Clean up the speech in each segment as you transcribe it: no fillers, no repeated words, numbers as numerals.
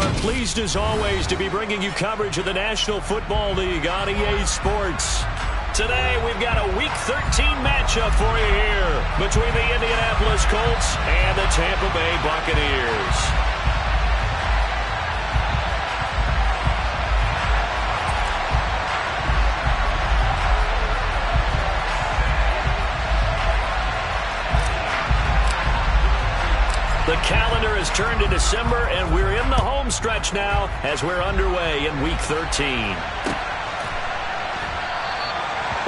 are pleased as always to be bringing you coverage of the National Football League on EA Sports. Today we've got a Week 13 matchup for you here between the Indianapolis Colts and the Tampa Bay Buccaneers. The calendar has turned to December, and we're in the home stretch now as we're underway in Week 13.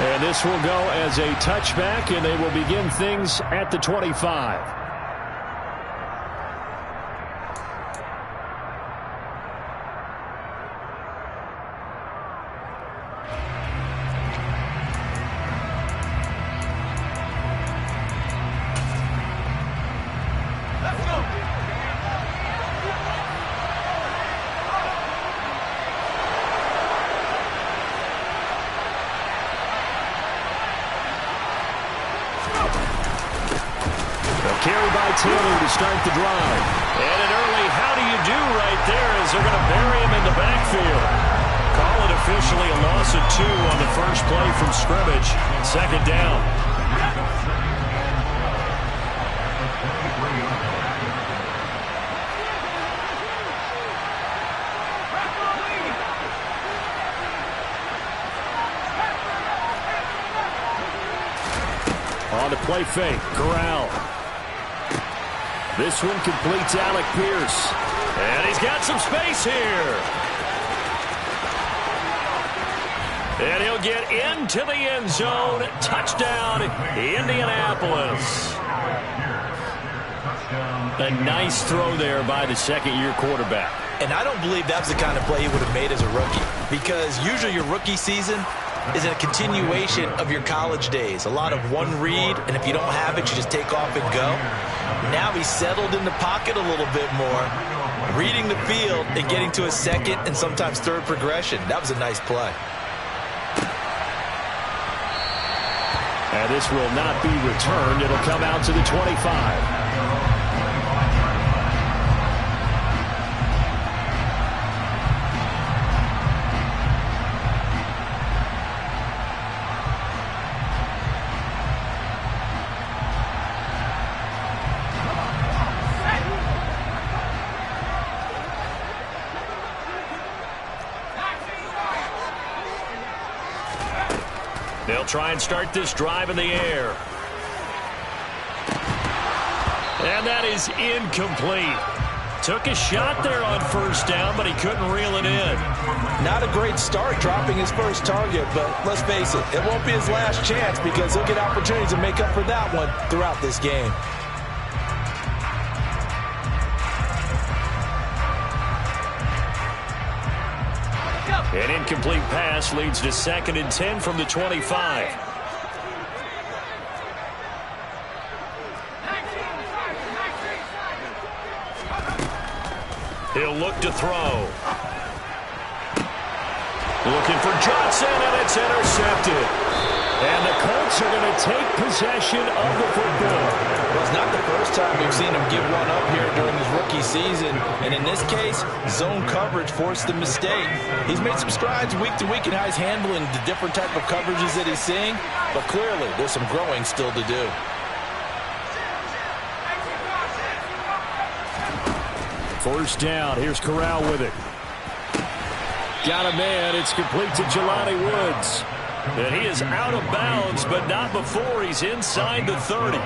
And this will go as a touchback, and they will begin things at the 25. Carry by Taylor to start the drive. And an early how do you do right there as they're going to bury him in the backfield. Call it officially a loss of 2 on the first play from scrimmage. Second down. On the play fake, Corral. This one completes Alec Pierce. And he's got some space here. And he'll get into the end zone. Touchdown, Indianapolis. A nice throw there by the second-year quarterback. And I don't believe that's the kind of play he would have made as a rookie. Because usually your rookie season is a continuation of your college days. A lot of one read, and if you don't have it, you just take off and go. Now he's settled in the pocket a little bit more, reading the field and getting to a second and sometimes third progression. That was a nice play. And this will not be returned. It'll come out to the 25. They'll try and start this drive in the air. And that is incomplete. Took a shot there on first down, but he couldn't reel it in. Not a great start dropping his first target, but let's face it, it won't be his last chance because he'll get opportunities to make up for that one throughout this game. An incomplete pass leads to 2nd and 10 from the 25. He'll look to throw. Looking for Johnson, and it's intercepted. And the Colts are going to take possession of the football. Well, it's not the first time we've seen him give one up here during his rookie season. And in this case, zone coverage forced the mistake. He's made some strides week to week in how he's handling the different type of coverages that he's seeing. But clearly, there's some growing still to do. First down. Here's Corral with it. Got a man. It's complete to Jelani Woods. And he is out of bounds, but not before he's inside the 30.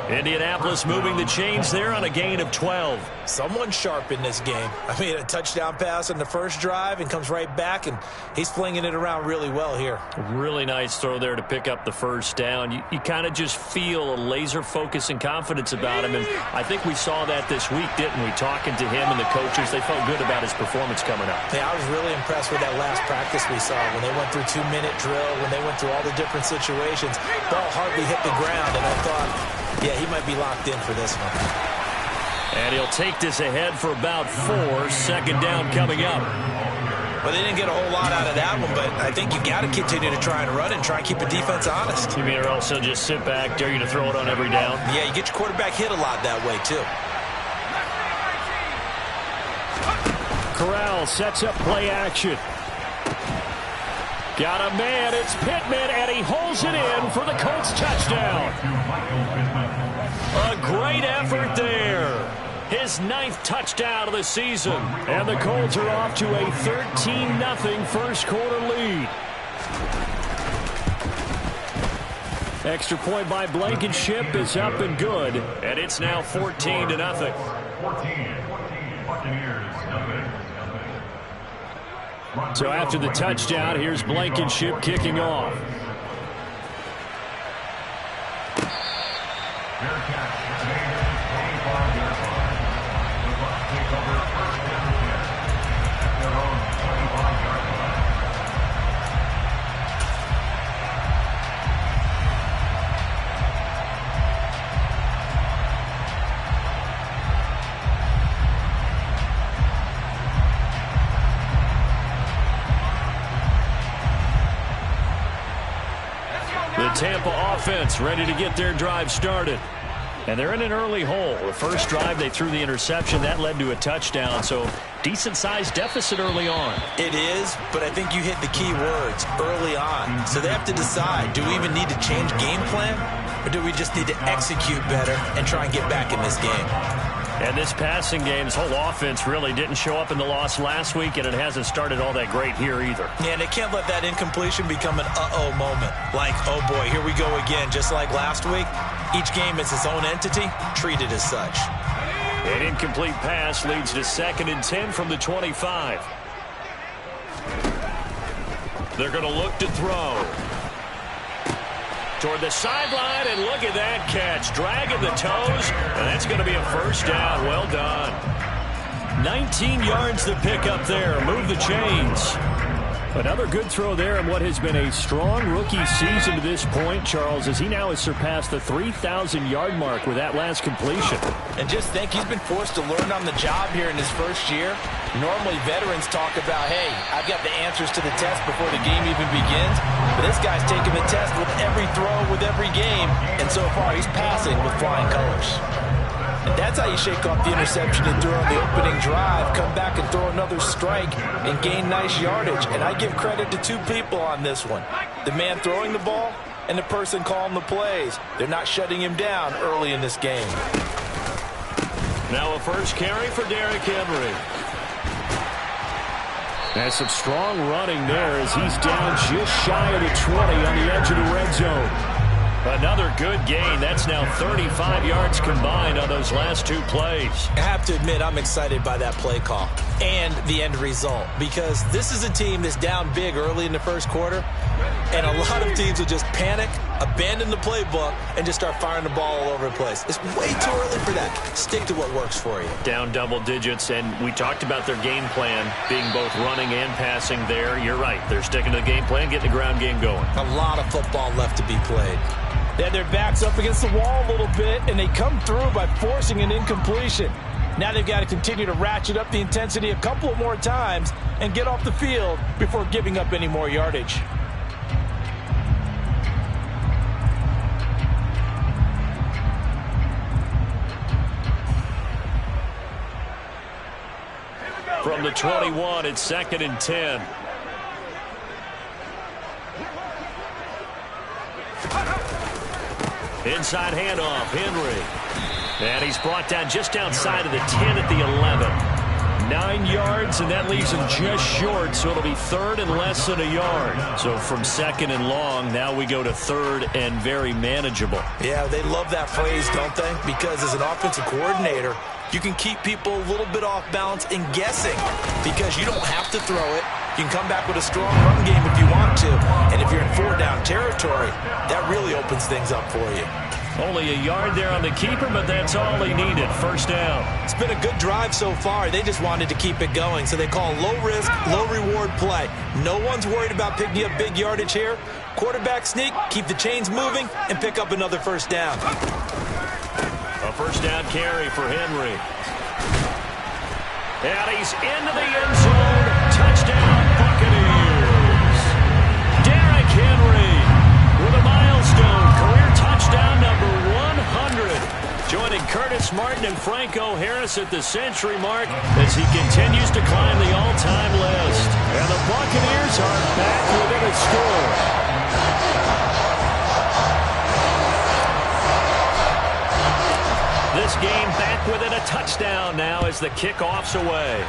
Indianapolis moving the chains there on a gain of 12. Someone sharp in this game. I mean, a touchdown pass on the first drive and comes right back, and he's flinging it around really well here. Really nice throw there to pick up the first down. You kind of just feel a laser focus and confidence about him, and I think we saw that this week, didn't we? Talking to him and the coaches, they felt good about his performance coming up. Yeah, I was really impressed with that last practice we saw when they went through 2-minute drill, when they went through all the different situations. Ball hardly hit the ground, and I thought, yeah, he might be locked in for this one. And he'll take this ahead for about 4. 2nd down coming up. Well, they didn't get a whole lot out of that one, but I think you got to continue to try and run and try and keep the defense honest. You mean or else he'll just sit back, dare you to throw it on every down? Yeah, you get your quarterback hit a lot that way, too. Corral sets up play action. Got a man, it's Pittman, and he holds it in for the Colts touchdown. A great effort there. His 9th touchdown of the season. And the Colts are off to a 13-0 first quarter lead. Extra point by Blankenship is up and good. And it's now 14-0. 14, Buccaneers, So after the touchdown, here's Blankenship kicking off. The Tampa offense ready to get their drive started. And they're in an early hole. The first drive, they threw the interception. That led to a touchdown. So decent-sized deficit early on. It is, but I think you hit the key words, early on. So they have to decide, do we even need to change game plan? Or do we just need to execute better and try and get back in this game? And this passing game, this whole offense really didn't show up in the loss last week, and it hasn't started all that great here either. Yeah, and they can't let that incompletion become an uh-oh moment. Like, oh boy, here we go again, just like last week. Each game is its own entity, treated as such. An incomplete pass leads to 2nd and 10 from the 25. They're going to look to throw. Toward the sideline, and look at that catch. Dragging the toes, and that's going to be a first down. Well done. 19 yards to pick up there. Move the chains. Another good throw there in what has been a strong rookie season to this point, Charles, as he now has surpassed the 3,000-yard mark with that last completion. And just think, he's been forced to learn on the job here in his first year. Normally, veterans talk about, hey, I've got the answers to the test before the game even begins. But this guy's taking the test with every throw, with every game. And so far, he's passing with flying colors. And that's how you shake off the interception and throw on the opening drive, come back and throw another strike and gain nice yardage. And I give credit to two people on this one. The man throwing the ball and the person calling the plays. They're not shutting him down early in this game. Now a first carry for Derrick Henry. There's some strong running there as he's down just shy of the 20 on the edge of the red zone. Another good gain. That's now 35 yards combined on those last two plays. I have to admit, I'm excited by that play call and the end result, because this is a team that's down big early in the first quarter, and a lot of teams will just panic, abandon the playbook, and just start firing the ball all over the place. It's way too early for that. Stick to what works for you. Down double digits, and we talked about their game plan being both running and passing there. You're right. They're sticking to the game plan, getting the ground game going. A lot of football left to be played. They had their backs up against the wall a little bit, and they come through by forcing an incompletion. Now they've got to continue to ratchet up the intensity a couple of more times and get off the field before giving up any more yardage. From the 21, it's 2nd and 10. Inside handoff, Henry. And he's brought down just outside of the 10 at the 11. 9 yards, and that leaves him just short, so it'll be 3rd and less than a yard. So from 2nd and long, now we go to 3rd and very manageable. Yeah, they love that phrase, don't they? Because as an offensive coordinator, you can keep people a little bit off balance and guessing, because you don't have to throw it. You can come back with a strong run game if you want to. And if you're in 4-down territory, that really opens things up for you. Only a yard there on the keeper, but that's all he needed. First down. It's been a good drive so far. They just wanted to keep it going, so they call low-risk, low-reward play. No one's worried about picking up big yardage here. Quarterback sneak, keep the chains moving, and pick up another first down. A first down carry for Henry. And he's into the end zone. Touchdown, Buccaneers. Derrick Henry with a milestone career touchdown number 100. Joining Curtis Martin and Franco Harris at the century mark as he continues to climb the back within a touchdown now as the kickoff's away.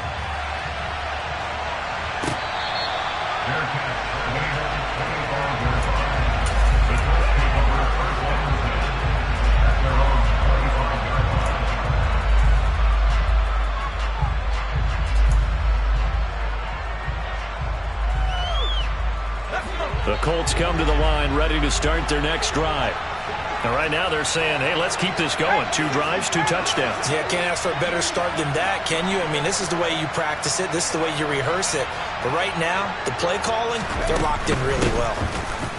The Colts come to the line ready to start their next drive. Now, right now they're saying, hey, let's keep this going. 2 drives, 2 touchdowns. Yeah, can't ask for a better start than that, can you? I mean, this is the way you practice it. This is the way you rehearse it. But right now, the play calling, they're locked in really well.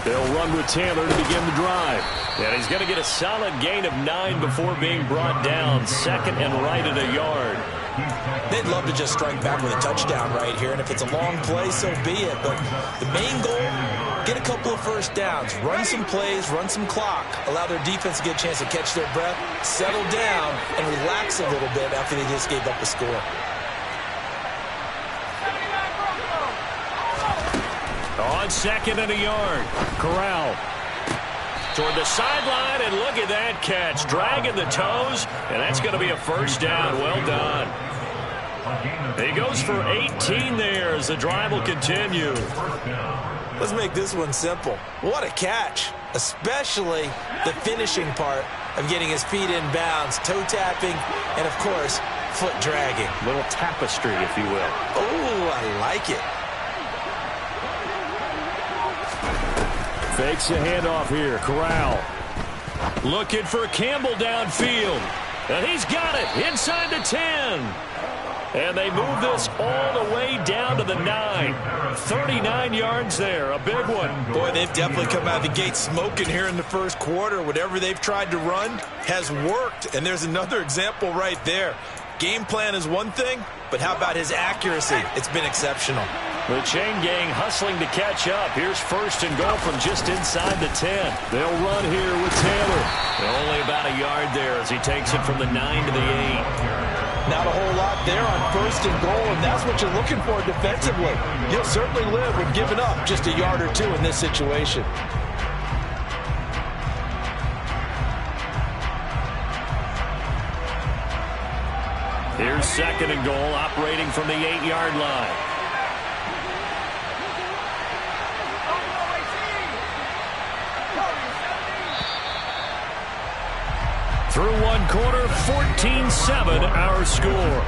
They'll run with Taylor to begin the drive. And he's going to get a solid gain of 9 before being brought down. Second and right at a yard. They'd love to just strike back with a touchdown right here. And if it's a long play, so be it. But the main goal, get a couple of first downs, run some plays, run some clock, allow their defense to get a chance to catch their breath, settle down, and relax a little bit after they just gave up a score. On second and a yard, Corral toward the sideline, and look at that catch, dragging the toes, and that's going to be a first down. Well done. He goes for 18 there as the drive will continue. Let's make this one simple. What a catch, especially the finishing part of getting his feet in bounds, toe tapping, and, of course, foot dragging. Little tapestry, if you will. Oh, I like it. Fakes a handoff here. Corral looking for Campbell downfield. And he's got it inside the 10. And they move this all the way down to the 9. 39 yards there. A big one. Boy, they've definitely come out of the gate smoking here in the first quarter. Whatever they've tried to run has worked. And there's another example right there. Game plan is one thing, but how about his accuracy? It's been exceptional. The chain gang hustling to catch up. Here's first and goal from just inside the 10. They'll run here with Taylor. Only about a yard there as he takes it from the 9 to the 8. Not a whole lot there on first and goal, and that's what you're looking for defensively. You'll certainly live with giving up just a yard or two in this situation. Here's second and goal, operating from the 8-yard line. Through one quarter, 14-7 our score.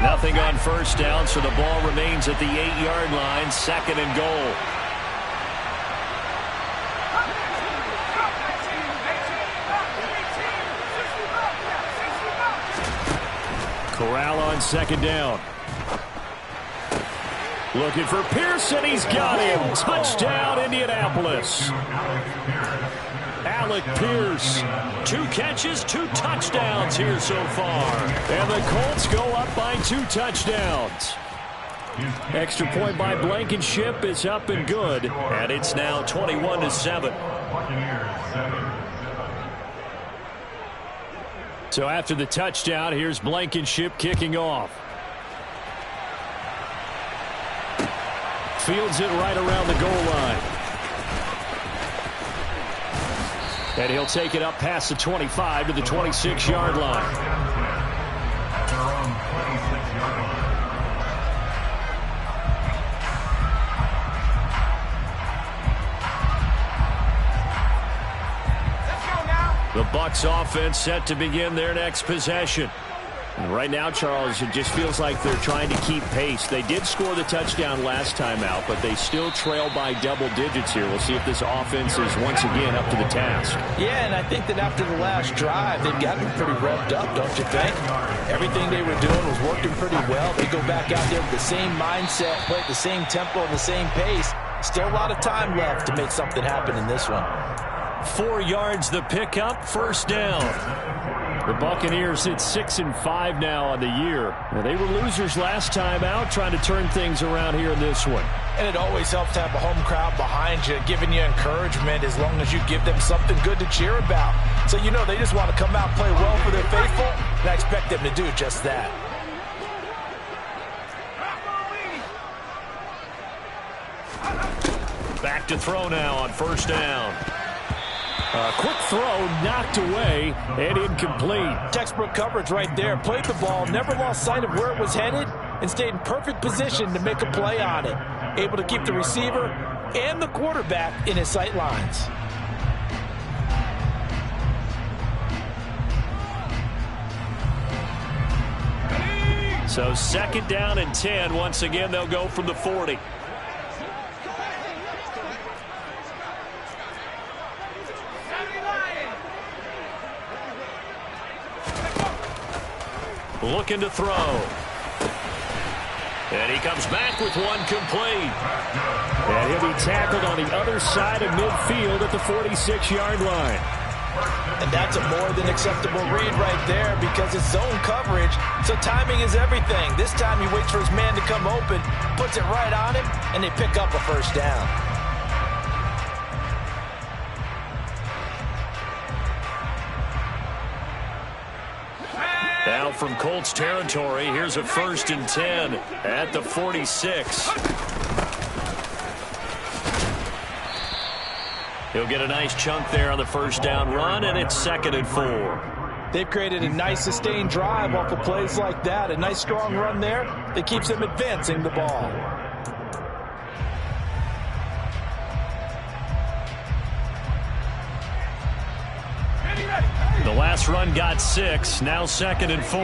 Nothing on first down, so the ball remains at the 8-yard line, second and goal. Corral on second down. Looking for Pearson. He's got him. Touchdown, Indianapolis. Alec Pierce. 2 catches, 2 touchdowns here so far. And the Colts go up by 2 touchdowns. Extra point by Blankenship is up and good. And it's now 21-7. So after the touchdown, here's Blankenship kicking off. Fields it right around the goal line. And he'll take it up past the 25 to the 26-yard line. The Bucs offense set to begin their next possession. And right now, Charles, it just feels like they're trying to keep pace. They did score the touchdown last time out, but they still trail by double digits here. We'll see if this offense is once again up to the task. Yeah, and I think that after the last drive, they've gotten pretty revved up, don't you think? Everything they were doing was working pretty well. They go back out there with the same mindset, play at the same tempo and the same pace. Still a lot of time left to make something happen in this one. 4 yards the pickup, first down. The Buccaneers sit 6-5 now on the year. And they were losers last time out, trying to turn things around here in this one. And it always helps to have a home crowd behind you, giving you encouragement as long as you give them something good to cheer about. So you know they just want to come out and play well for their faithful, and I expect them to do just that. Back to throw now on first down. A quick throw knocked away and incomplete. Textbook coverage right there. Played the ball, never lost sight of where it was headed, and stayed in perfect position to make a play on it. Able to keep the receiver and the quarterback in his sight lines. So 2nd down and 10. Once again, they'll go from the 40. Looking to throw. And he comes back with one complete. And he'll be tackled on the other side of midfield at the 46-yard line. And that's a more than acceptable read right there because it's zone coverage, so timing is everything. This time he waits for his man to come open, puts it right on him, and they pick up a first down. Now from Colts territory, here's a 1st and 10 at the 46. He'll get a nice chunk there on the first down run, and it's 2nd and 4. They've created a nice sustained drive off of plays like that. A nice strong run there that keeps them advancing the ball. The last run got 6, now 2nd and 4.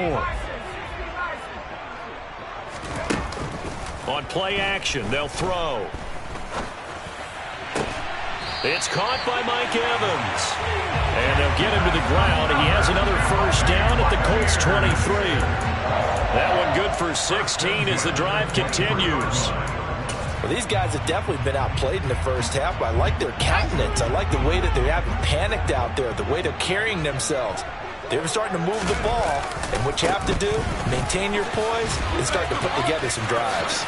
On play action, they'll throw. It's caught by Mike Evans. And they'll get him to the ground. He has another first down at the Colts 23. That one good for 16 as the drive continues. Well, these guys have definitely been outplayed in the first half, but I like their countenance. I like the way that they haven't panicked out there, the way they're carrying themselves. They're starting to move the ball, and what you have to do, maintain your poise and start to put together some drives.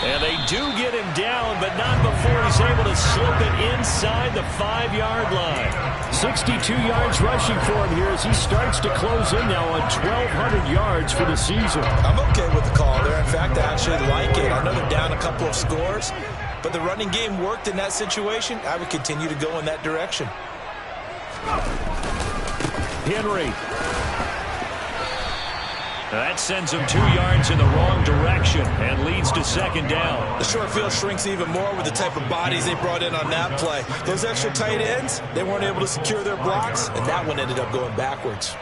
And they do get him down, but not before he's able to slip it inside the 5-yard line. 62 yards rushing for him here as he starts to close in now on 1,200 yards for the season. I'm okay with the call there. In fact, I actually like it. I know they're down a couple of scores, but the running game worked in that situation. I would continue to go in that direction. Henry. That sends him 2 yards in the wrong direction and leads to 2nd down. The short field shrinks even more with the type of bodies they brought in on that play. Those extra tight ends, they weren't able to secure their blocks, and that one ended up going backwards.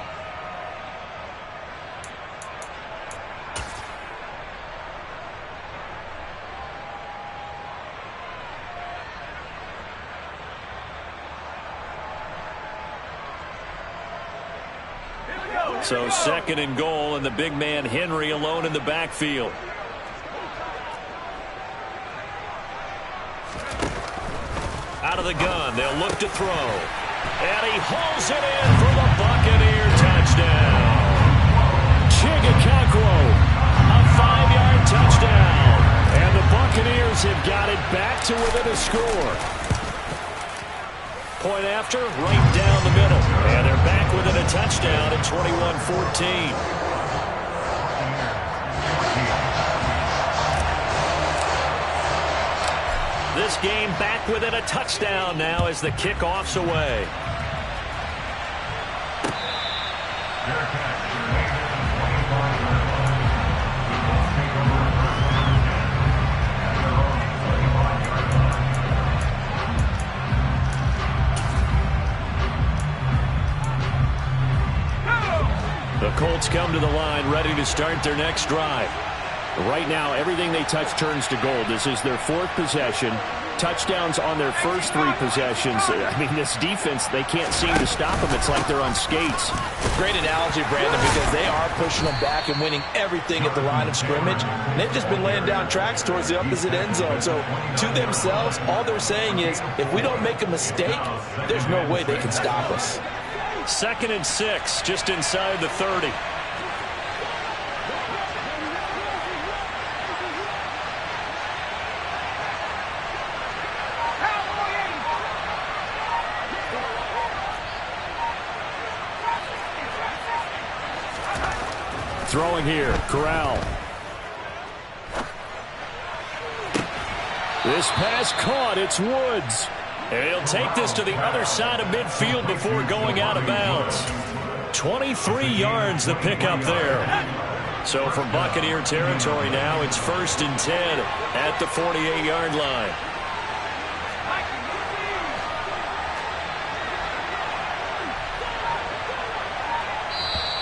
So 2nd and goal, and the big man Henry alone in the backfield. Out of the gun, they'll look to throw. And he hauls it in for the Buccaneer touchdown. Chigakakwo, a 5-yard touchdown. And the Buccaneers have got it back to within a score. Point after, right down the middle. And they're back within a touchdown at 21-14. This game back within a touchdown now as the kickoff's away. The Colts come to the line ready to start their next drive. Right now, everything they touch turns to gold. This is their 4th possession. Touchdowns on their first 3 possessions. I mean, this defense, they can't seem to stop them. It's like they're on skates. Great analogy, Brandon, because they are pushing them back and winning everything at the line of scrimmage. And they've just been laying down tracks towards the opposite end zone. So, to themselves, all they're saying is, if we don't make a mistake, there's no way they can stop us. 2nd and 6, just inside the 30. Throwing here, Corral. This pass caught. It's Woods. And he'll take this to the other side of midfield before going out of bounds. 23 yards the pickup there. So from Buccaneer territory now, it's 1st and 10 at the 48-yard line.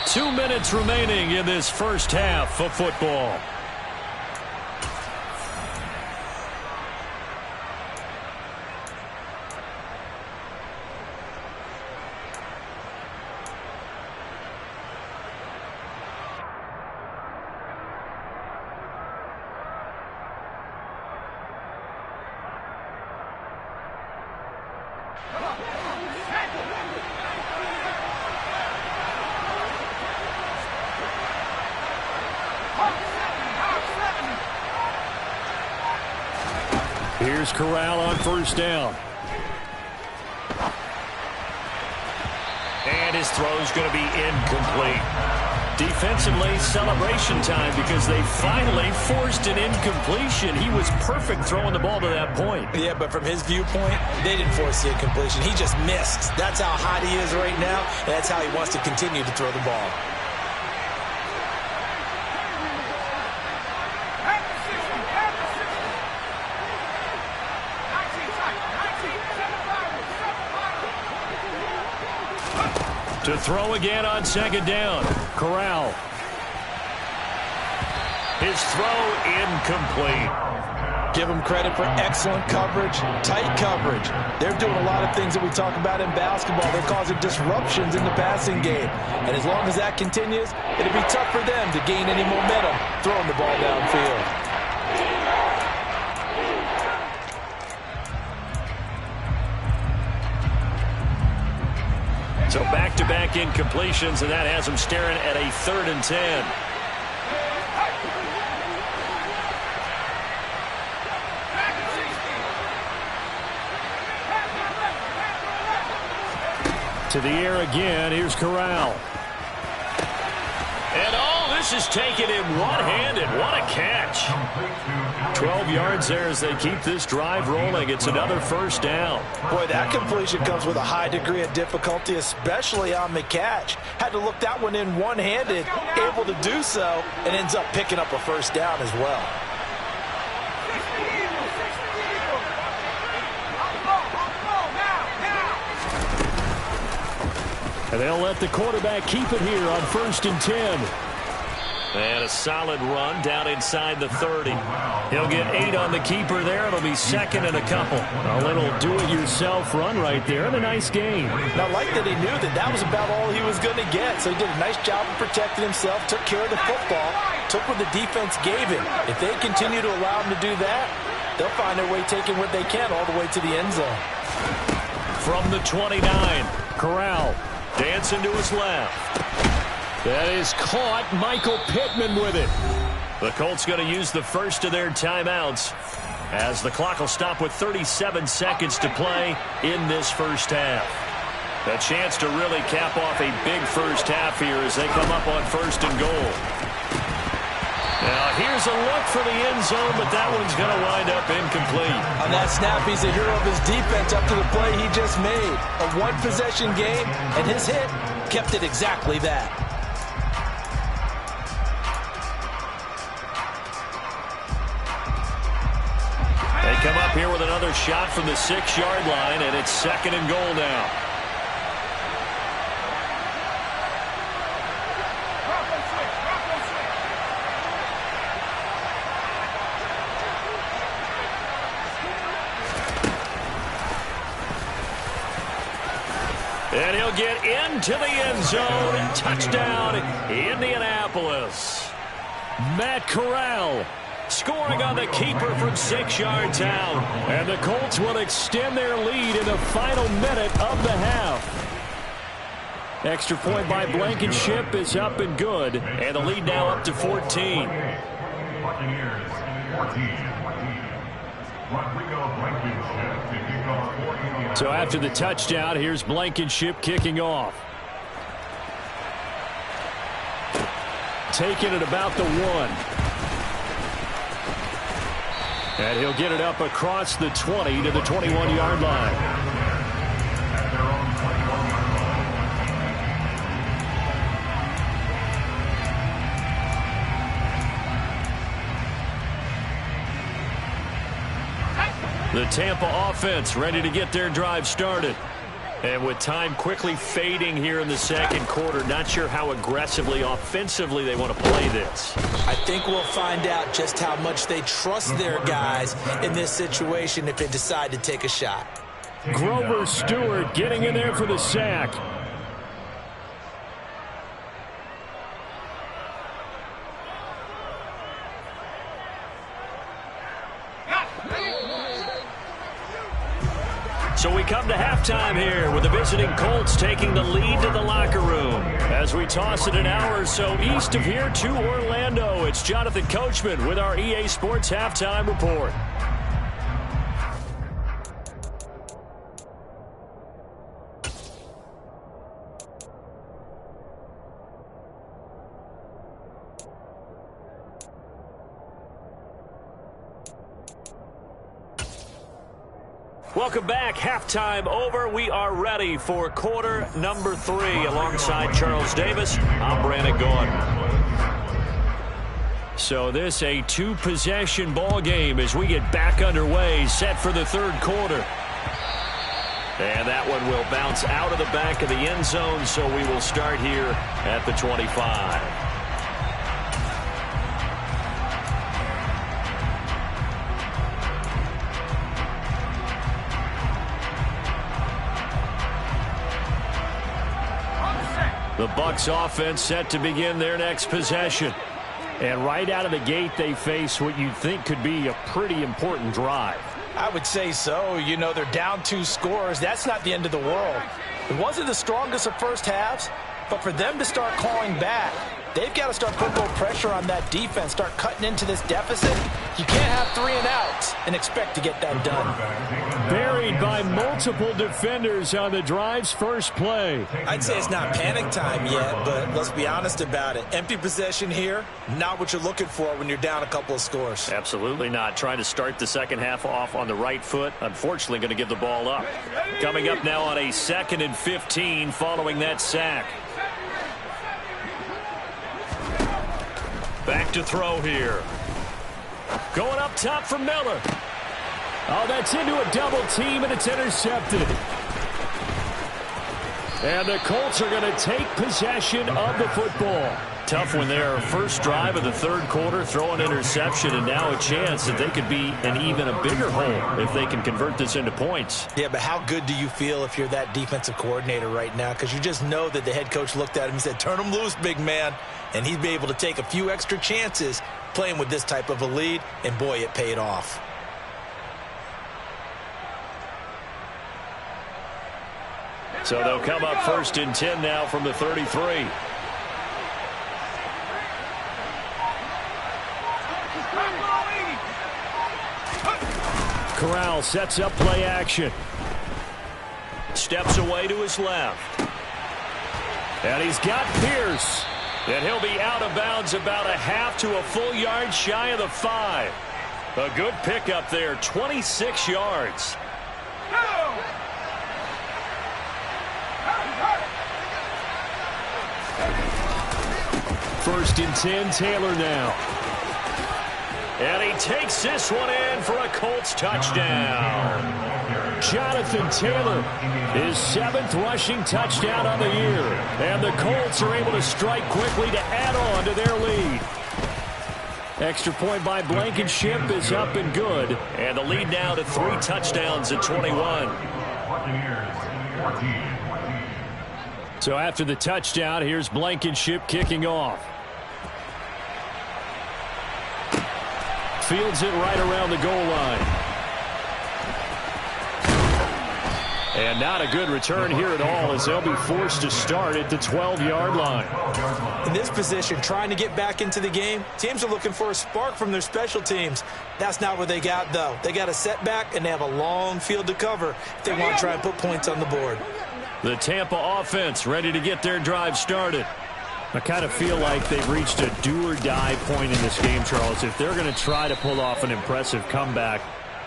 Two minutes remaining in this first half of football. Here's Corral on 1st down. And his throw's going to be incomplete. Defensively, celebration time because they finally forced an incompletion. He was perfect throwing the ball to that point. Yeah, but from his viewpoint, they didn't force the incompletion. He just missed. That's how hot he is right now, and that's how he wants to continue to throw the ball. To throw again on 2nd down. Corral. His throw incomplete. Give them credit for excellent coverage, tight coverage. They're doing a lot of things that we talk about in basketball. They're causing disruptions in the passing game. And as long as that continues, it'll be tough for them to gain any momentum throwing the ball downfield. So back-to-back incompletions, and that has him staring at a 3rd and 10. To the air again. Here's Corral. And this is taken in one-handed. What a catch. 12 yards there as they keep this drive rolling. It's another 1st down. Boy, that completion comes with a high degree of difficulty, especially on the catch. Had to look that one in one-handed, able to do so, and ends up picking up a 1st down as well. And they'll let the quarterback keep it here on 1st and 10. And a solid run down inside the 30. He'll get 8 on the keeper there. It'll be 2nd and a couple. A little do-it-yourself run right there and a nice game. Now, I like that he knew that that was about all he was going to get. So he did a nice job of protecting himself, took care of the football, took what the defense gave him. If they continue to allow him to do that, they'll find their way taking what they can all the way to the end zone. From the 29, Corral dancing to his left. That is caught. Michael Pittman with it. The Colts going to use the first of their timeouts as the clock will stop with 37 seconds to play in this first half. A chance to really cap off a big first half here as they come up on 1st and goal. Now here's a look for the end zone, but that one's going to wind up incomplete. On that snap, he's a hero of his defense up to the play he just made. A one-possession game, and his hit kept it exactly that. They come up here with another shot from the 6-yard line, and it's 2nd and goal now. And he'll get into the end zone. Touchdown, Indianapolis. Matt Corral scoring on the keeper from 6 yards out. And the Colts will extend their lead in the final minute of the half. Extra point by Blankenship is up and good. And the lead now up to 14. Buccaneers 14. Rodrigo Blankenship to kick off 14. So after the touchdown, here's Blankenship kicking off. Taking it about the 1. And he'll get it up across the 20 to the 21-yard line. At their own 21-yard line. The Tampa offense ready to get their drive started. And with time quickly fading here in the second quarter, not sure how aggressively, offensively they want to play this. I think we'll find out just how much they trust their guys in this situation if they decide to take a shot. Grover Stewart getting in there for the sack. So we come to halftime here with the visiting Colts taking the lead to the locker room. As we toss it an hour or so east of here to Orlando, it's Jonathan Coachman with our EA Sports Halftime Report. Welcome back. Halftime over. We are ready for quarter number 3. Alongside Charles Davis, I'm Brandon Gordon. So this a 2-possession ball game as we get back underway, set for the third quarter. And that one will bounce out of the back of the end zone, so we will start here at the 25. The Bucs offense set to begin their next possession. And right out of the gate, they face what you'd think could be a pretty important drive. I would say so. You know, they're down 2 scores. That's not the end of the world. It wasn't the strongest of first halves, but for them to start clawing back, they've got to start putting a little pressure on that defense, start cutting into this deficit. You can't have 3 and outs and expect to get that done. Buried by multiple defenders on the drive's first play. I'd say it's not panic time yet, but let's be honest about it. Empty possession here, not what you're looking for when you're down a couple of scores. Absolutely not. Trying to start the second half off on the right foot. Unfortunately, going to give the ball up. Coming up now on a 2nd and 15 following that sack. Back to throw here. Going up top for Miller. Oh, that's into a double team, and it's intercepted. And the Colts are going to take possession of the football. Tough when their first drive of the third quarter, throw an interception, and now a chance that they could be in even a bigger hole if they can convert this into points. Yeah, but how good do you feel if you're that defensive coordinator right now? Because you just know that the head coach looked at him and said, turn him loose, big man. And he'd be able to take a few extra chances playing with this type of a lead, and boy, it paid off. So they'll come up 1st and 10 now from the 33. Corral sets up play action. Steps away to his left. And he's got Pierce. And he'll be out of bounds about a half to a full yard shy of the 5. A good pickup there, 26 yards. First and 10, Taylor now. And he takes this one in for a Colts touchdown. Jonathan Taylor, his 7th rushing touchdown on the year. And the Colts are able to strike quickly to add on to their lead. Extra point by Blankenship is up and good. And the lead now to 3 touchdowns at 21. So after the touchdown, here's Blankenship kicking off. Fields it right around the goal line. And not a good return here at all, as they'll be forced to start at the 12-yard line. In this position, trying to get back into the game, teams are looking for a spark from their special teams. That's not what they got, though. They got a setback, and they have a long field to cover if they want to try and put points on the board. The Tampa offense ready to get their drive started. I kind of feel like they've reached a do-or-die point in this game, Charles. If they're going to try to pull off an impressive comeback,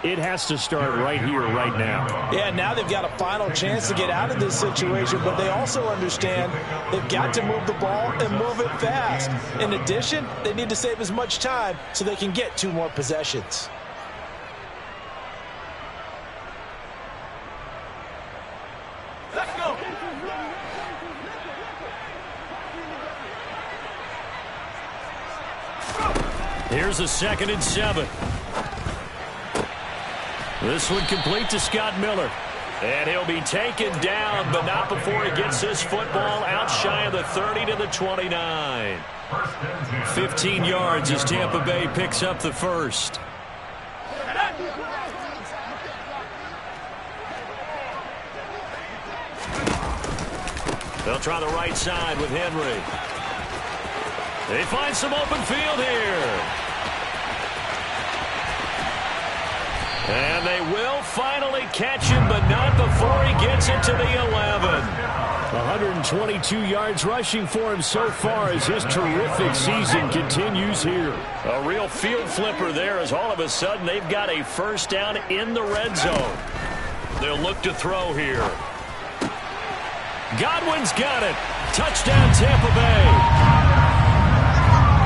it has to start right here, right now. Yeah, now they've got a final chance to get out of this situation, but they also understand they've got to move the ball and move it fast. In addition, they need to save as much time so they can get 2 more possessions. Let's go. Here's a 2nd and 7. This one complete to Scott Miller. And he'll be taken down, but not before he gets this football out shy of the 30 to the 29. 15 yards as Tampa Bay picks up the first. They'll try the right side with Henry. They find some open field here. And they will finally catch him, but not before he gets it to the 11. 122 yards rushing for him so far as his terrific season continues here. A real field flipper there, as all of a sudden they've got a first down in the red zone. They'll look to throw here. Godwin's got it. Touchdown, Tampa Bay.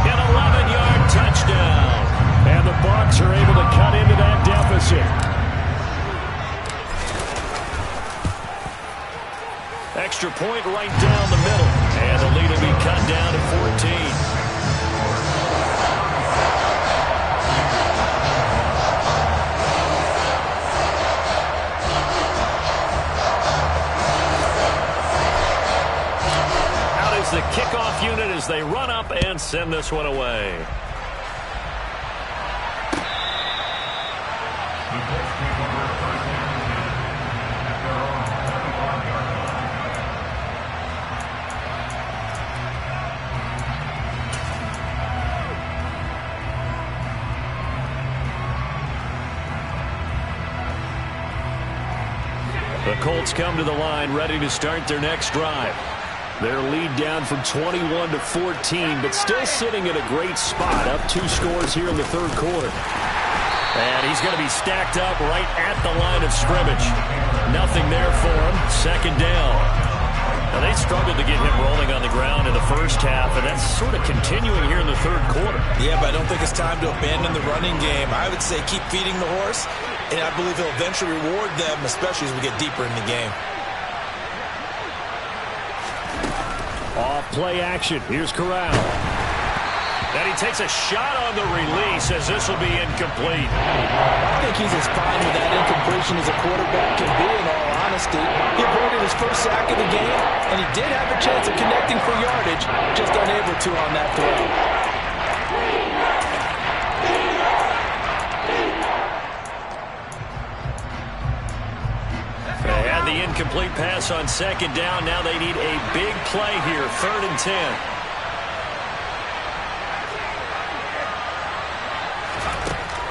An 11-yard touchdown. And the Bucs are able to cut into that deficit. Extra point right down the middle. And the lead will be cut down to 14. The kickoff unit as they run up and send this one away. The Colts come to the line ready to start their next drive. Their lead down from 21 to 14, but still sitting at a great spot, up 2 scores here in the third quarter. And he's going to be stacked up right at the line of scrimmage. Nothing there for him. 2nd down. Now, they struggled to get him rolling on the ground in the first half, and that's sort of continuing here in the third quarter. Yeah, but I don't think it's time to abandon the running game. I would say keep feeding the horse, and I believe he'll eventually reward them, especially as we get deeper in the game. Off play action. Here's Corral. And he takes a shot on the release as this will be incomplete. I think he's as fine with that incompletion as a quarterback can be, in all honesty. He avoided his first sack of the game, and he did have a chance of connecting for yardage, just unable to on that throw. The incomplete pass on 2nd down. Now they need a big play here. 3rd and 10.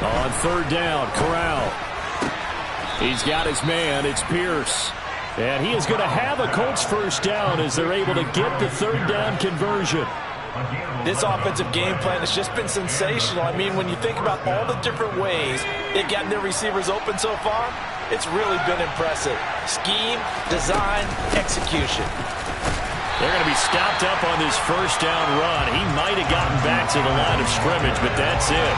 On 3rd down, Corral. He's got his man. It's Pierce. And he is going to have a Colts first down as they're able to get the 3rd down conversion. This offensive game plan has just been sensational. I mean, when you think about all the different ways they've gotten their receivers open so far, it's really been impressive. Scheme, design, execution. They're going to be stopped up on this first down run. He might have gotten back to the line of scrimmage, but that's it.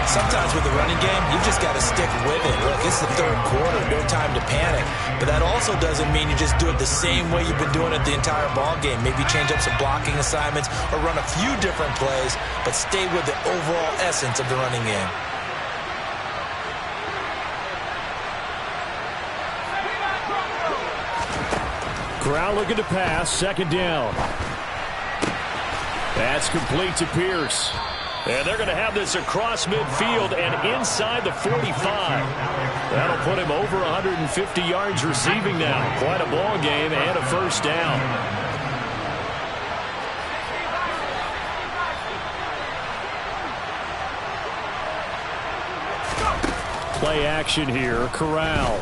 Sometimes with the running game, you've just got to stick with it. Look, it's the third quarter, no time to panic. But that also doesn't mean you just do it the same way you've been doing it the entire ball game. Maybe change up some blocking assignments or run a few different plays, but stay with the overall essence of the running game. Corral looking to pass. 2nd down. That's complete to Pierce. And they're going to have this across midfield and inside the 45. That'll put him over 150 yards receiving now. Quite a ball game and a first down. Play action here. Corral.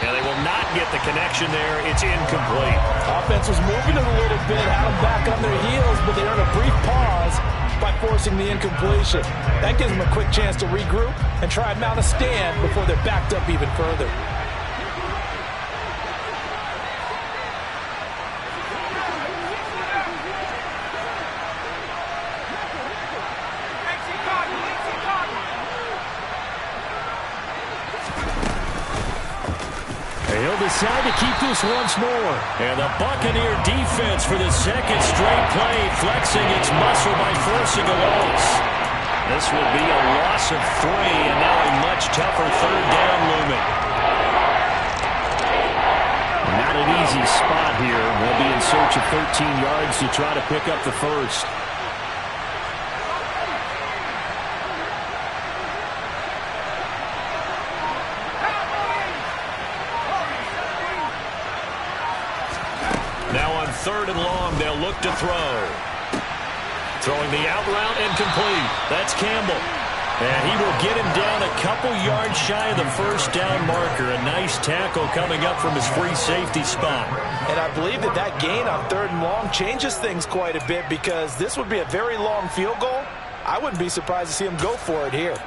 And they will not get the connection there. It's incomplete. Offense was moving it a little bit, had them back on their heels, but they earned a brief pause by forcing the incompletion. That gives them a quick chance to regroup and try and mount a stand before they're backed up even further. He'll decide to keep this once more. And the Buccaneer defense for the second straight play, flexing its muscle by forcing a loss. This will be a loss of 3, and now a much tougher third down looming. Not an easy spot here. They'll be in search of 13 yards to try to pick up the first. Now on 3rd and long, they'll look to throw. Throwing the out route and complete. That's Campbell. And he will get him down a couple yards shy of the first down marker. A nice tackle coming up from his free safety spot. And I believe that gain on 3rd and long changes things quite a bit, because this would be a very long field goal. I wouldn't be surprised to see him go for it here.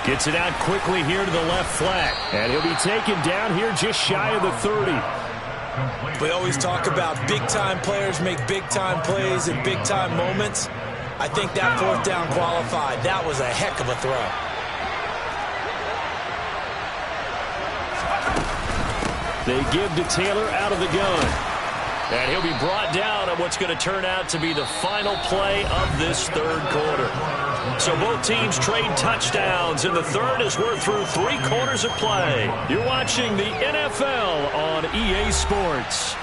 Gets it out quickly here to the left flat. And he'll be taken down here just shy of the 30. We always talk about big-time players make big-time plays in big-time moments. I think that 4th down qualified. That was a heck of a throw. They give to Taylor out of the gun. And he'll be brought down on what's going to turn out to be the final play of this 3rd quarter. So both teams trade touchdowns, and the 3rd as we're through 3 quarters of play. You're watching the NFL on EA Sports.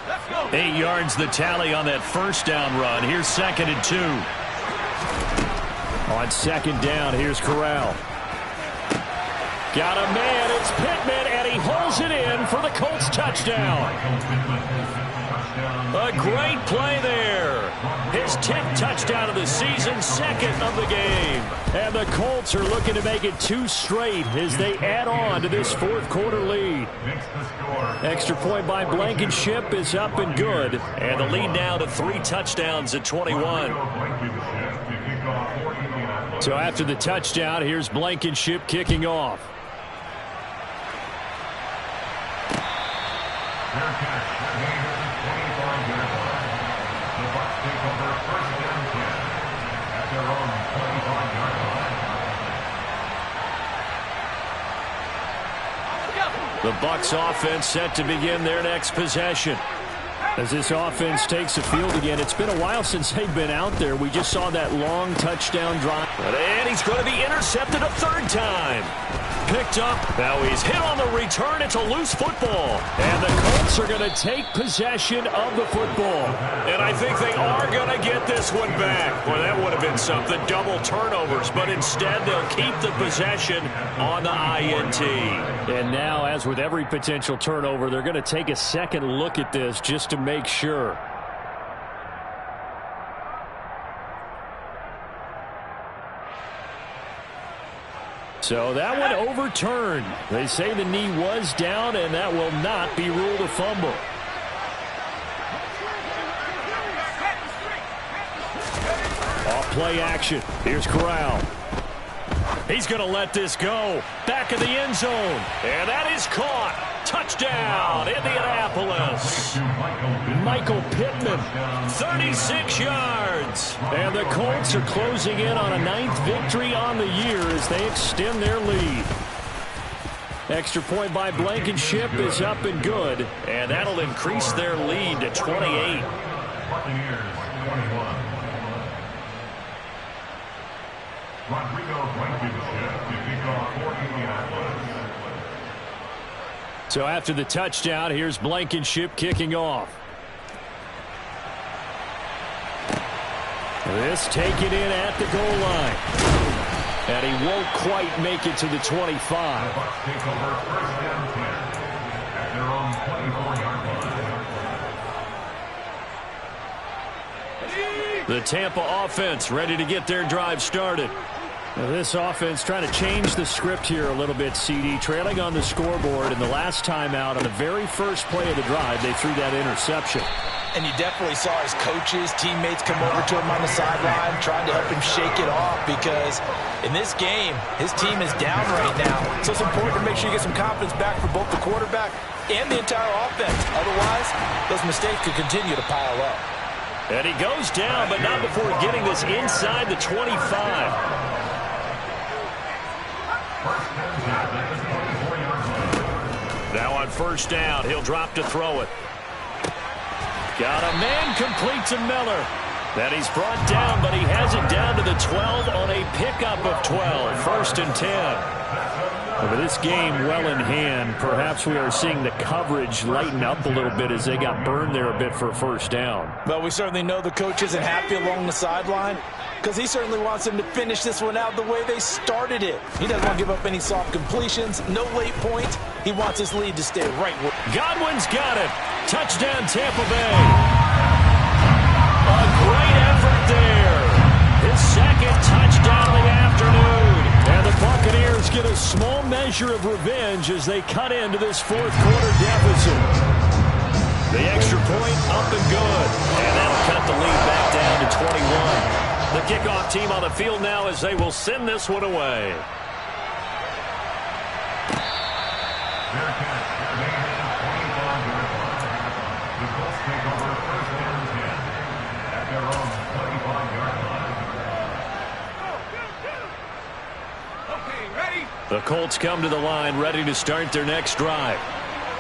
Let's go. 8 yards the tally on that first down run. Here's 2nd and 2. On 2nd down, here's Corral. Got a man, it's Pittman, and he holds it in for the Colts touchdown. A great play there. His 10th touchdown of the season, 2nd of the game. And the Colts are looking to make it 2 straight as they add on to this 4th quarter lead. Extra point by Blankenship is up and good. And the lead now to 3 touchdowns at 21. So after the touchdown, here's Blankenship kicking off. The Bucs offense set to begin their next possession. As this offense takes the field again, it's been a while since they've been out there. We just saw that long touchdown drive. And he's going to be intercepted a 3rd time. Picked up. Now he's hit on the return. It's a loose football. And the Colts are going to take possession of the football. And I think they are going to get this one back. Well, that would have been something. Double turnovers. But instead, they'll keep the possession on the INT. And now, as with every potential turnover, they're going to take a second look at this just to make sure. So that one overturned. They say the knee was down, and that will not be ruled a fumble. Off play action. Here's Corral. He's going to let this go. Back of the end zone. And that is caught. Touchdown, Indianapolis. Michael Pittman, 36 yards. And the Colts are closing in on a 9th victory on the year as they extend their lead. Extra point by Blankenship is up and good, and that'll increase their lead to 28. So after the touchdown, here's Blankenship kicking off. This taken in at the goal line. And he won't quite make it to the 25. The Tampa offense ready to get their drive started. Now this offense trying to change the script here a little bit, CD. Trailing on the scoreboard, and the last time out on the very first play of the drive, they threw that interception. And you definitely saw his coaches, teammates come over to him on the sideline, trying to help him shake it off, because in this game, his team is down right now. So it's important to make sure you get some confidence back for both the quarterback and the entire offense. Otherwise, those mistakes could continue to pile up. And he goes down, but not before getting this inside the 25. Now on first down, he'll drop to throw it. Got a man complete to Miller. Then he's brought down, but he has it down to the 12 on a pickup of 12. First and 10. Over this game well in hand, perhaps we are seeing the coverage lighten up a little bit as they got burned there a bit for a first down. Well, we certainly know the coach isn't happy along the sideline, because he certainly wants them to finish this one out the way they started it. He doesn't want to give up any soft completions, no late points. He wants his lead to stay right where... Godwin's got it. Touchdown, Tampa Bay. A great effort there. His second touchdown of the afternoon. And the Buccaneers get a small measure of revenge as they cut into this fourth quarter deficit. The extra point up and good. And that'll cut the lead back down to 21. The kickoff team on the field now as they will send this one away. The Colts come to the line ready to start their next drive.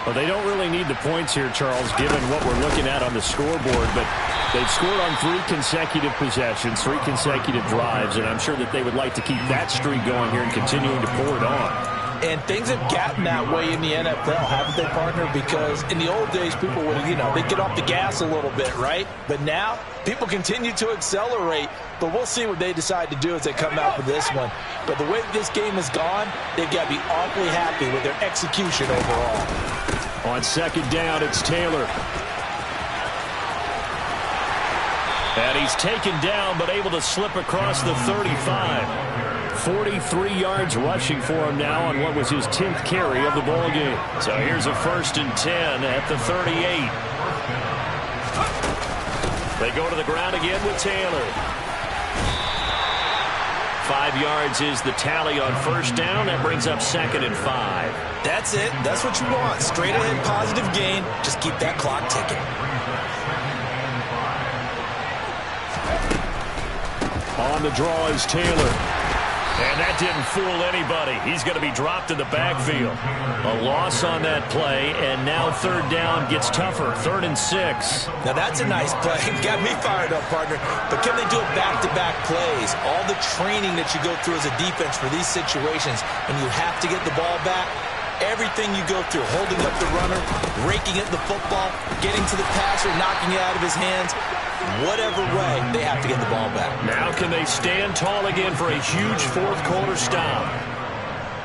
Well, they don't really need the points here, Charles, given what we're looking at on the scoreboard, but they've scored on 3 consecutive possessions, 3 consecutive drives, and I'm sure that they would like to keep that streak going here and continuing to pour it on. And things have gotten that way in the NFL, haven't they, partner? Because in the old days, people would, they'd get off the gas a little bit, right? But now, people continue to accelerate. But we'll see what they decide to do as they come out for this one. But the way this game has gone, they've got to be awfully happy with their execution overall. On second down, it's Taylor. And he's taken down, but able to slip across the 35. 43 yards rushing for him now on what was his 10th carry of the ball game. So here's a first and 10 at the 38. They go to the ground again with Taylor. 5 yards is the tally on first down. That brings up second and 5. That's it. That's what you want. Straight ahead positive gain. Just keep that clock ticking. On the draw is Taylor. And that didn't fool anybody. He's going to be dropped in the backfield. A loss on that play, and now third down gets tougher. 3rd and 6. Now that's a nice play. Got me fired up, partner. But can they do it back-to-back plays? All the training that you go through as a defense for these situations, and you have to get the ball back. Everything you go through, holding up the runner, raking at the football, getting to the passer, knocking it out of his hands. Whatever way, they have to get the ball back. Now can they stand tall again for a huge fourth quarter stop?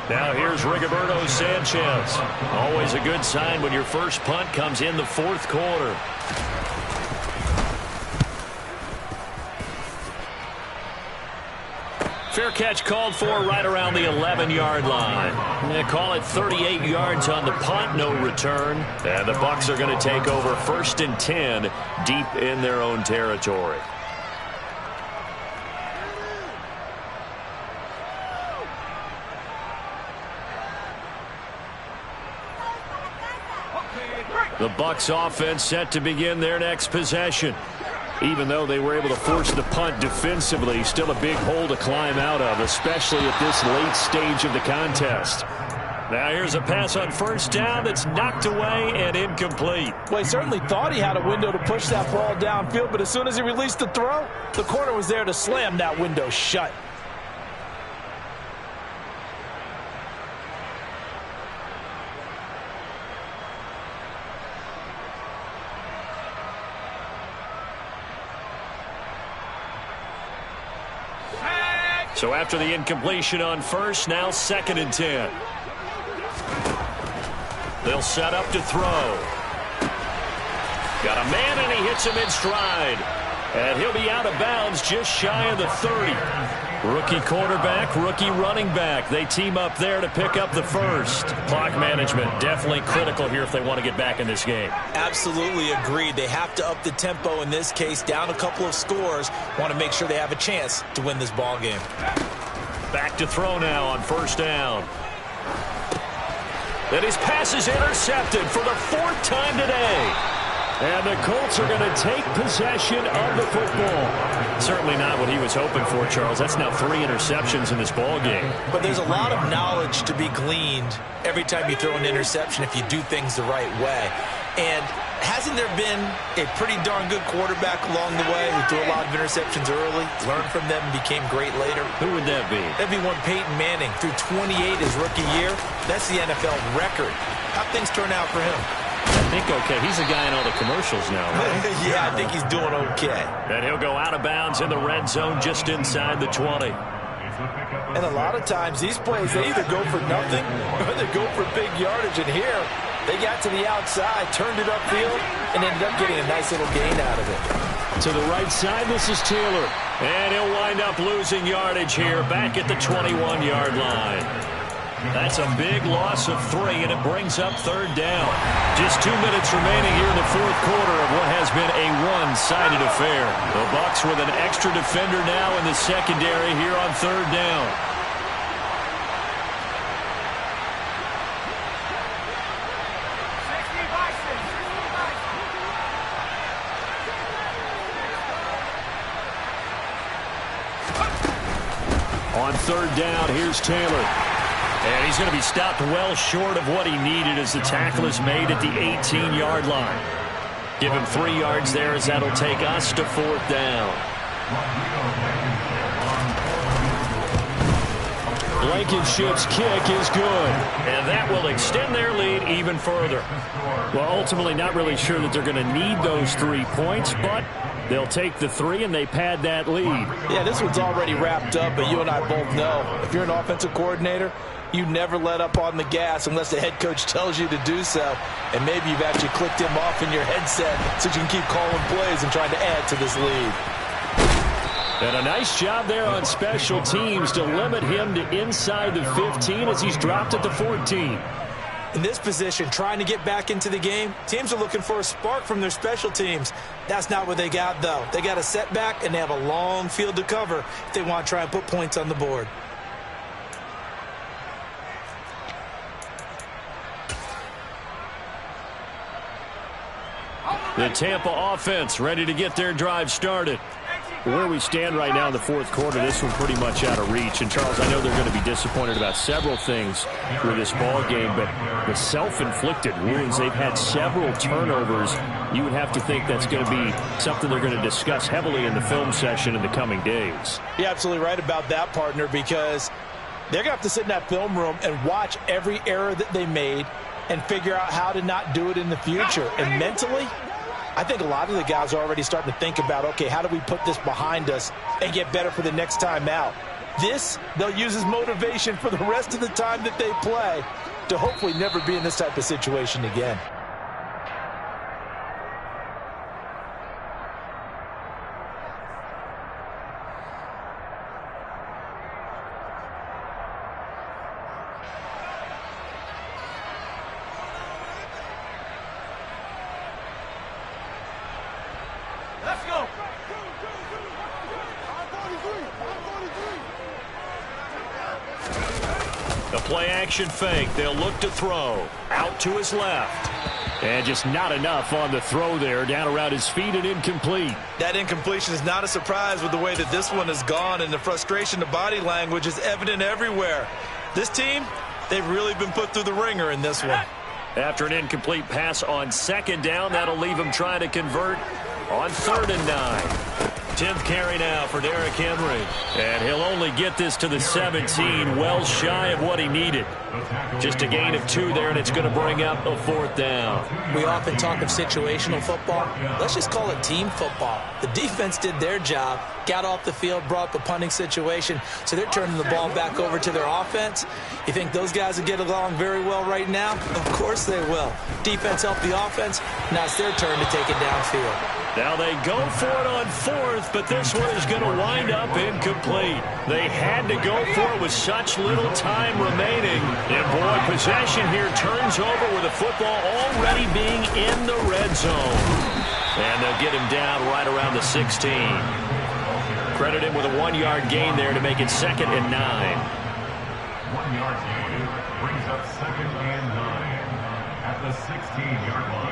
Now here's Rigoberto Sanchez. Always a good sign when your first punt comes in the fourth quarter. Fair catch called for right around the 11-yard line. They call it 38 yards on the punt, no return. And the Bucs are going to take over 1st and 10 deep in their own territory. The Bucs offense set to begin their next possession. Even though they were able to force the punt defensively, still a big hole to climb out of, especially at this late stage of the contest. Now here's a pass on first down that's knocked away and incomplete. Well, he certainly thought he had a window to push that ball downfield, but as soon as he released the throw, the corner was there to slam that window shut. So after the incompletion on first, now 2nd and 10. They'll set up to throw. Got a man, and he hits him in stride. And he'll be out of bounds just shy of the 30. Rookie quarterback, rookie running back. They team up there to pick up the first. Clock management definitely critical here if they want to get back in this game. Absolutely agreed. They have to up the tempo in this case, down a couple of scores. Want to make sure they have a chance to win this ball game. Back to throw now on first down. And his pass is intercepted for the 4th time today. And the Colts are going to take possession of the football. Certainly not what he was hoping for, Charles. That's now 3 interceptions in this ball game. But there's a lot of knowledge to be gleaned every time you throw an interception if you do things the right way. And hasn't there been a pretty darn good quarterback along the way who threw a lot of interceptions early, learned from them, and became great later? Who would that be? That'd be one Peyton Manning. Threw 28 his rookie year. That's the NFL record. How'd things turn out for him? I think okay. He's a guy in all the commercials now, right? Yeah, I think he's doing okay. And he'll go out of bounds in the red zone just inside the 20. And a lot of times these plays, they either go for nothing or they go for big yardage. And here, they got to the outside, turned it upfield, and ended up getting a nice little gain out of it. To the right side, this is Taylor. And he'll wind up losing yardage here back at the 21-yard line. That's a big loss of 3, and it brings up 3rd down. Just 2 minutes remaining here in the 4th quarter of what has been a one-sided affair. The Bucs with an extra defender now in the secondary here on 3rd down. On 3rd down, here's Taylor. And he's going to be stopped well short of what he needed as the tackle is made at the 18-yard line. Give him 3 yards there as that'll take us to 4th down. Blankenship's kick is good. And that will extend their lead even further. Well, ultimately not really sure that they're going to need those 3 points, but they'll take the 3 and they pad that lead. Yeah, this one's already wrapped up, but you and I both know if you're an offensive coordinator, you never let up on the gas unless the head coach tells you to do so. And maybe you've actually clicked him off in your headset so you can keep calling plays and trying to add to this lead. And a nice job there on special teams to limit him to inside the 15 as he's dropped at the 14. In this position, trying to get back into the game, teams are looking for a spark from their special teams. That's not what they got, though. They got a setback, and they have a long field to cover if they want to try and put points on the board. The Tampa offense ready to get their drive started. Where we stand right now in the 4th quarter, this one pretty much out of reach. And, Charles, I know they're going to be disappointed about several things with this ball game, but the self-inflicted wounds, they've had several turnovers. You would have to think that's going to be something they're going to discuss heavily in the film session in the coming days. You're absolutely right about that, partner, because they're going to have to sit in that film room and watch every error that they made and figure out how to not do it in the future. And mentally, I think a lot of the guys are already starting to think about, okay, how do we put this behind us and get better for the next time out? This, they'll use as motivation for the rest of the time that they play to hopefully never be in this type of situation again. The play-action fake. They'll look to throw. Out to his left. And just not enough on the throw there. Down around his feet and incomplete. That incompletion is not a surprise with the way that this one has gone, and the frustration, the body language is evident everywhere. This team, they've really been put through the ringer in this one. After an incomplete pass on second down, that'll leave him trying to convert on 3rd and 9. 10th carry now for Derrick Henry. And he'll only get this to the 17, well shy of what he needed. Just a gain of 2 there, and it's going to bring up a 4th down. We often talk of situational football. Let's just call it team football. The defense did their job, got off the field, brought up a punting situation, so they're turning the ball back over to their offense. You think those guys will get along very well right now? Of course they will. Defense helped the offense. Now it's their turn to take it downfield. Now they go for it on 4th, but this one is going to wind up incomplete. They had to go for it with such little time remaining. And boy, possession here turns over with the football already being in the red zone. And they'll get him down right around the 16. Credit him with a 1-yard gain there to make it 2nd and 9. 1 yard gain brings up 2nd and 9 at the 16-yard line.